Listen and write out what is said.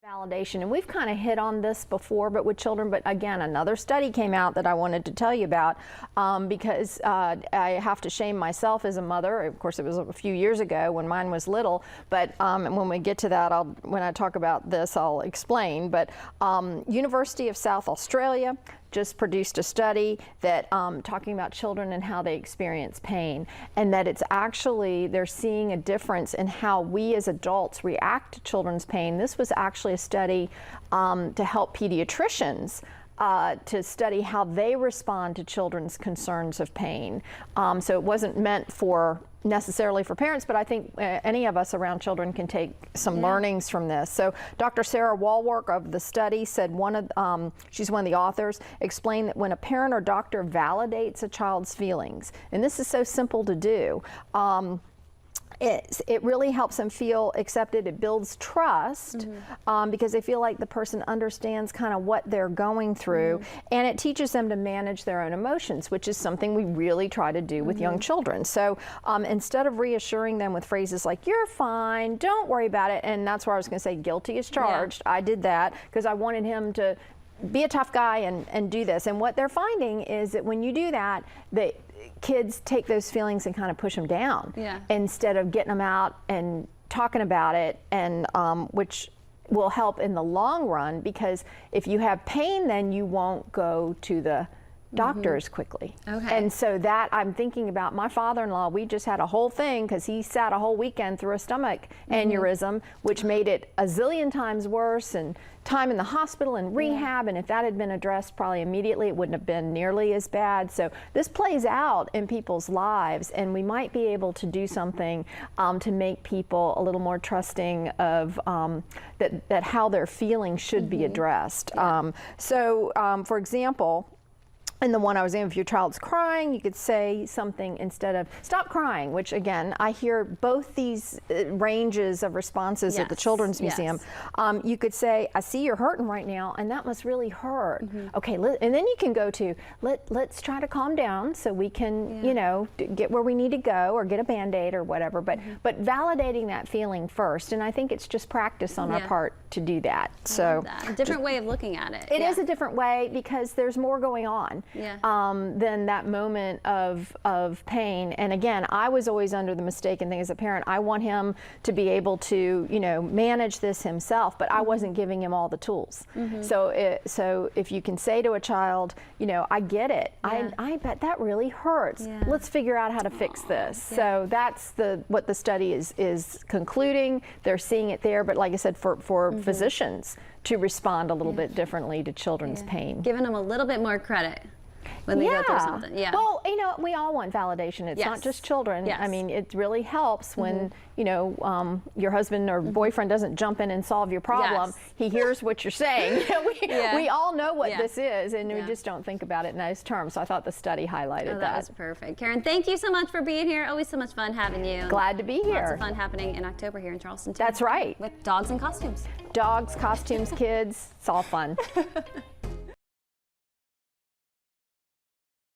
Validation, and we've kind of hit on this before, but with children. But again, another study came out that I wanted to tell you about because I have to shame myself as a mother. Of course, it was a few years ago when mine was little, but and when we get to that, when I talk about this, I'll explain. But University of South Australia just produced a study that talking about children and how they experience pain, and that it's actually, they're seeing a difference in how we as adults react to children's pain. This was actually a study to help pediatricians to study how they respond to children's concerns of pain. So it wasn't meant for necessarily for parents, but I think any of us around children can take some learnings from this. So Dr. Sarah Walwork of the study said she's one of the authors, explained that when a parent or doctor validates a child's feelings, and this is so simple to do, it really helps them feel accepted. It builds trust because they feel like the person understands kind of what they're going through, and it teaches them to manage their own emotions, which is something we really try to do with young children. So instead of reassuring them with phrases like, "You're fine, don't worry about it," and that's where I was going to say guilty as charged. I did that because I wanted him to be a tough guy and do this. And what they're finding is that when you do that, kids take those feelings and kind of push them down instead of getting them out and talking about it, and which will help in the long run, because if you have pain, then you won't go to the doctors quickly. And so that I'm thinking about my father-in-law. We just had a whole thing because he sat a whole weekend through a stomach aneurysm, which made it a zillion times worse, and time in the hospital and rehab, and if that had been addressed probably immediately, it wouldn't have been nearly as bad. So this plays out in people's lives, and we might be able to do something to make people a little more trusting of that how their feelings should be addressed. For example, and the one I was in, if your child's crying, you could say something instead of "stop crying," which again, I hear both these ranges of responses at the Children's Museum. You could say, "I see you're hurting right now, and that must really hurt." Okay, and then you can go to, let's try to calm down so we can, you know, get where we need to go, or get a Band-Aid or whatever. But validating that feeling first, and I think it's just practice on our part to do that. So a different way of looking at it. It is a different way because there's more going on than that moment of pain. And again, I was always under the mistaken thing as a parent. I want him to be able to, you know, manage this himself, but I wasn't giving him all the tools. So if you can say to a child, you know, "I get it. I bet that really hurts. Let's figure out how to fix this." So that's what the study is concluding. They're seeing it there, but like I said, for physicians to respond a little bit differently to children's pain. Giving them a little bit more credit when they go through something. Well, you know, we all want validation. It's not just children. I mean, it really helps when, you know, your husband or boyfriend doesn't jump in and solve your problem. He hears what you're saying. We all know what this is, and we just don't think about it in those terms. So I thought the study highlighted that. That was perfect. Karen, thank you so much for being here. Always so much fun having you. Glad to be here. Lots of fun happening in October here in Charleston, too. That's right. With dogs and costumes. Dogs, costumes, kids, it's all fun.